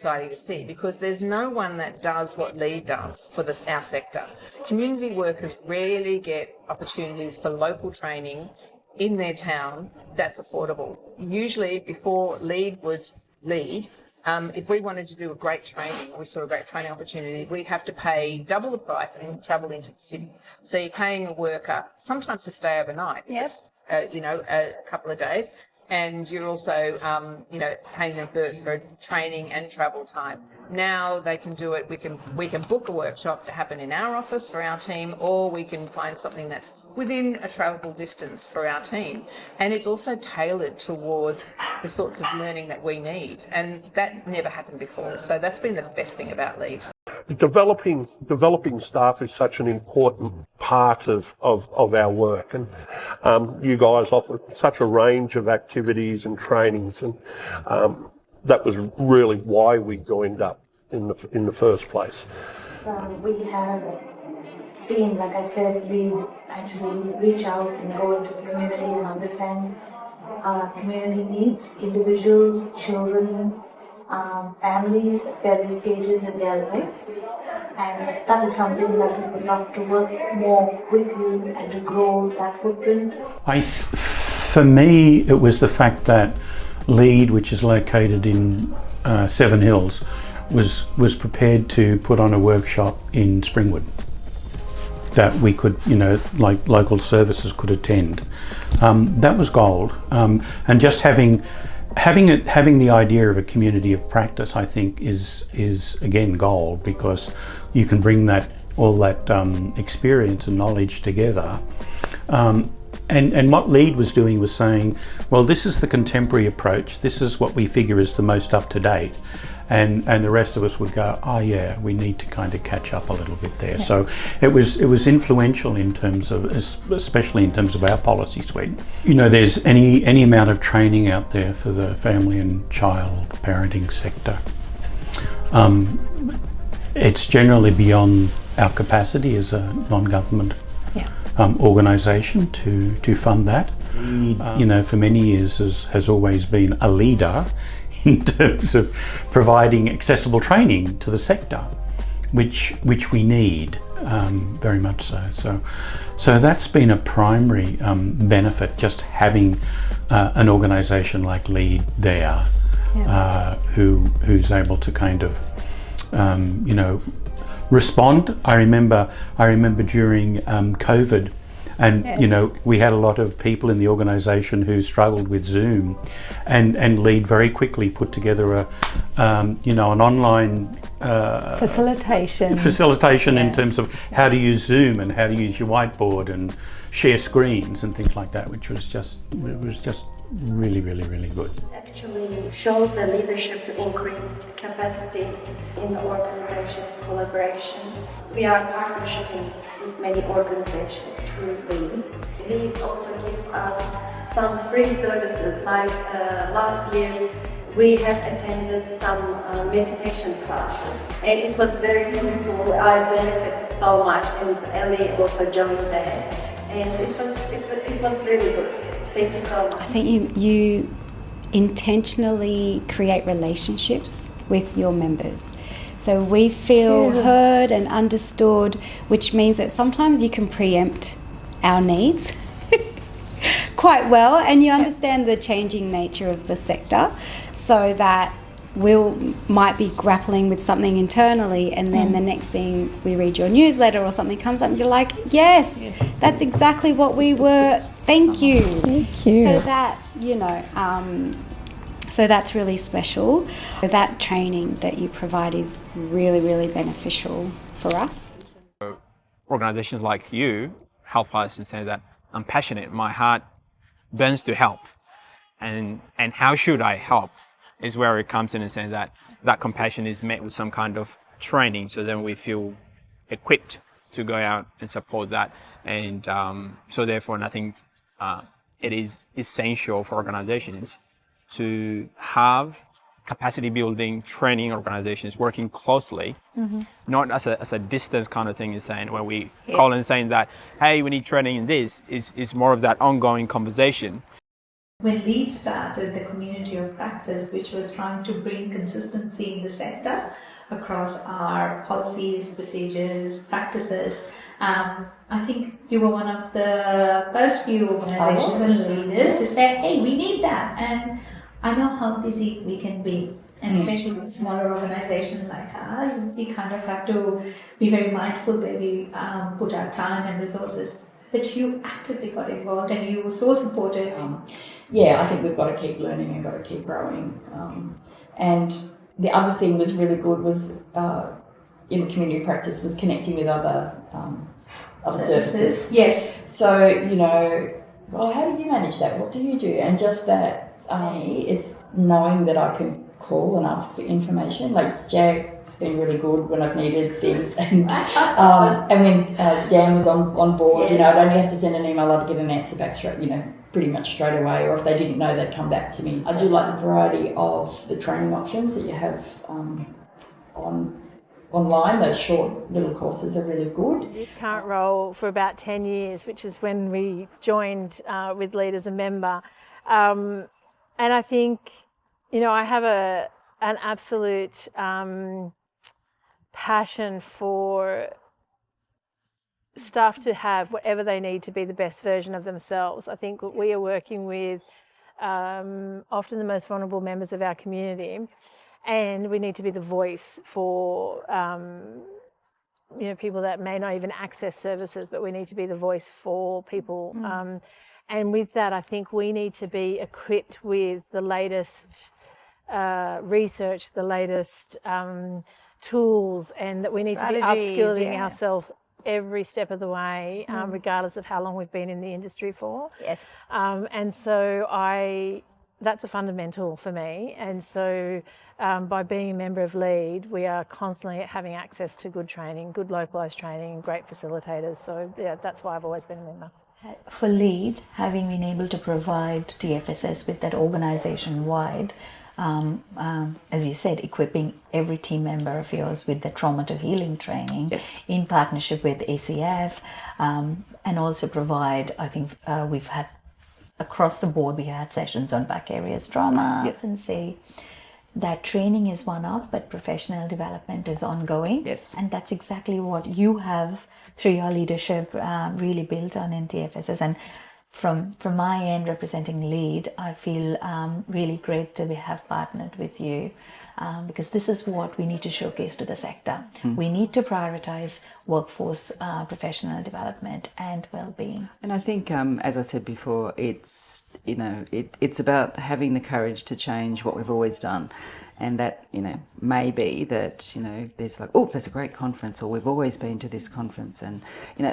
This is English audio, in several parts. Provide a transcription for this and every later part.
exciting to see, because there's no one that does what Lead does for our sector. Community workers rarely get opportunities for local training in their town that's affordable. Usually before Lead was Lead, if we wanted to do a great training, we saw a great training opportunity, we'd have to pay double the price and travel into the city. So you're paying a worker sometimes to stay overnight. Yes. A couple of days. And you're also, paying them for training and travel time. Now they can do it. We can book a workshop to happen in our office for our team, or we can find something that's within a travelable distance for our team. And it's also tailored towards the sorts of learning that we need. And that never happened before. So that's been the best thing about Lead. Developing staff is such an important part of our work, and you guys offer such a range of activities and trainings, and that was really why we joined up in the first place. We have seen, like I said, we actually reach out and go into the community and understand community needs, individuals, children, families at various stages in their lives, and that is something that we would love to work more with you and to grow that footprint. For me, it was the fact that Lead, which is located in Seven Hills, was prepared to put on a workshop in Springwood that we could, like local services could attend. That was gold, and just having the idea of a community of practice, I think, is again gold, because you can bring all that experience and knowledge together. And what Lead was doing was saying, well, this is the contemporary approach. This is what we figure is the most up to date. And the rest of us would go, oh yeah, we need to kind of catch up a little bit there. Yeah. So it was influential in terms of, especially in terms of our policy suite. There's any amount of training out there for the family and child parenting sector. It's generally beyond our capacity as a non-government organisation to fund that. Lead, for many years has always been a leader in terms of providing accessible training to the sector, which we need very much so. So that's been a primary benefit, just having an organisation like Lead there, who's able to kind of respond. I remember during COVID, and yes. We had a lot of people in the organisation who struggled with Zoom, and Lead very quickly put together an online facilitation in terms of how to use Zoom and how to use your whiteboard and share screens and things like that, which was just really, really, really good. Actually shows the leadership to increase capacity in the organization's collaboration. We are partnering with many organizations through Lead. Lead also gives us some free services, like last year we have attended some meditation classes, and it was very useful. I benefited so much, and Ellie also joined there, and it was really good. Thank you so much. I think you intentionally create relationships with your members. So we feel heard and understood, which means that sometimes you can preempt our needs quite well, and you understand the changing nature of the sector, so that might be grappling with something internally, and then the next thing we read your newsletter or something comes up and you're like, yes. That's exactly what we were, thank you. So that, so that's really special. That training that you provide is really, really beneficial for us. Organisations like you help us and say that I'm passionate, my heart burns to help, and how should I help is where it comes in and saying that compassion is met with some kind of training, so then we feel equipped to go out and support that. And so therefore, I think it is essential for organizations to have capacity building training organizations working closely, not as a distance kind of thing, is saying where we call and saying that, hey, we need training in this, is more of that ongoing conversation. When LEAD started, the community of practice, which was trying to bring consistency in the sector across our policies, procedures, practices, I think you were one of the first few organizations and leaders to say, hey, we need that. And I know how busy we can be. And especially with smaller organizations like ours, we kind of have to be very mindful where we put our time and resources. But you actively got involved and you were so supportive. I think we've got to keep learning and got to keep growing. And the other thing was really good was in the community practice was connecting with other services. Yes. So, how do you manage that? What do you do? And just that, it's knowing that I can call and ask for information. Like Jack's been really good when I've needed things, and when Dan was on board, yes. I'd only have to send an email, I'd get an answer back straight, pretty much straight away. Or if they didn't know, they'd come back to me. I do like the variety of the training options that you have online. Those short little courses are really good. This current role for about 10 years, which is when we joined with LEAD as a member, and I think. I have an absolute passion for staff to have whatever they need to be the best version of themselves. I think we are working with often the most vulnerable members of our community, and we need to be the voice for people that may not even access services, but we need to be the voice for people. And with that, I think we need to be equipped with the latest research, the latest tools, and that we need to be upskilling ourselves every step of the way, regardless of how long we've been in the industry for. Yes. And so that's a fundamental for me. And so by being a member of LEAD, we are constantly having access to good training, good localised training, great facilitators. So that's why I've always been a member. For LEAD, having been able to provide TFSS with that organisation-wide, as you said, equipping every team member of yours with the trauma to healing training in partnership with ACF, and also provide, I think we've had across the board, we had sessions on back areas trauma, and say that training is one-off, but professional development is ongoing. Yes. And that's exactly what you have through your leadership really built on in TFSS. And from my end, representing LEAD, I feel really great to have partnered with you because this is what we need to showcase to the sector. We need to prioritize workforce professional development and well-being. And I think, as I said before, it's about having the courage to change what we've always done. And that, may be that, there's like, oh, that's a great conference, or we've always been to this conference. And,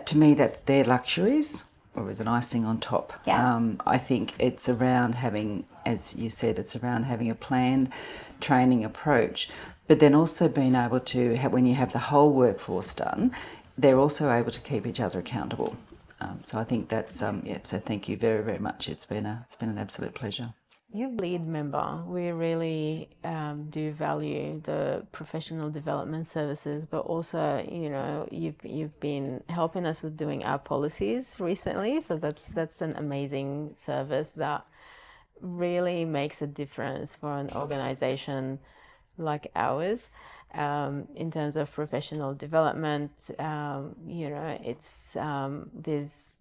to me, that's their luxuries, or as an icing on top. Yeah. I think it's around having, as you said, it's around having a planned training approach, but then also being able to have, when you have the whole workforce done, they're also able to keep each other accountable. So I think that's, so thank you very, very much. It's been an absolute pleasure. You're a LEAD member. We really do value the professional development services, but also, you've been helping us with doing our policies recently. So that's an amazing service that really makes a difference for an organization like ours. In terms of professional development, it's there's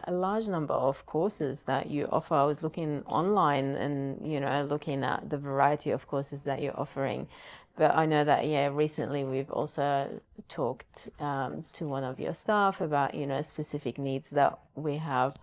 a large number of courses that you offer. I was looking online and, looking at the variety of courses that you're offering. But I know that, recently we've also talked to one of your staff about, specific needs that we have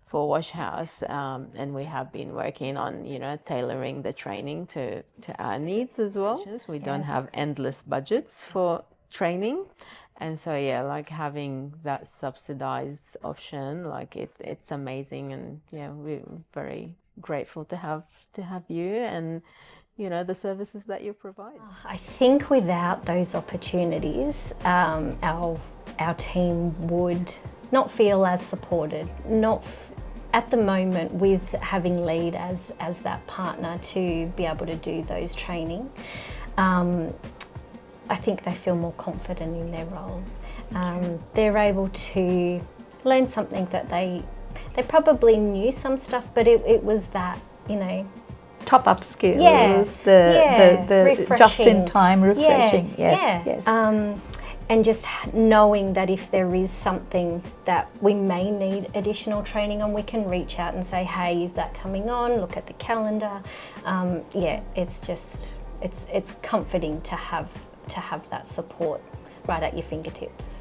for Wash House. And we have been working on, tailoring the training to our needs as well. We don't have endless budgets for training. And so, like having that subsidized option, like it's amazing. And we're very grateful to have you and, the services that you provide. I think without those opportunities, our team would not feel as supported, at the moment with having LEAD as that partner to be able to do those training. I think they feel more confident in their roles. They're able to learn something that they they probably knew some stuff, but it was that, you know, top-up skills, Yeah, the refreshing. just-in-time refreshing. Yes. And just knowing that if there is something that we may need additional training on, we can reach out and say, hey, is that coming on? Look at the calendar. It's just, it's comforting to have that support right at your fingertips.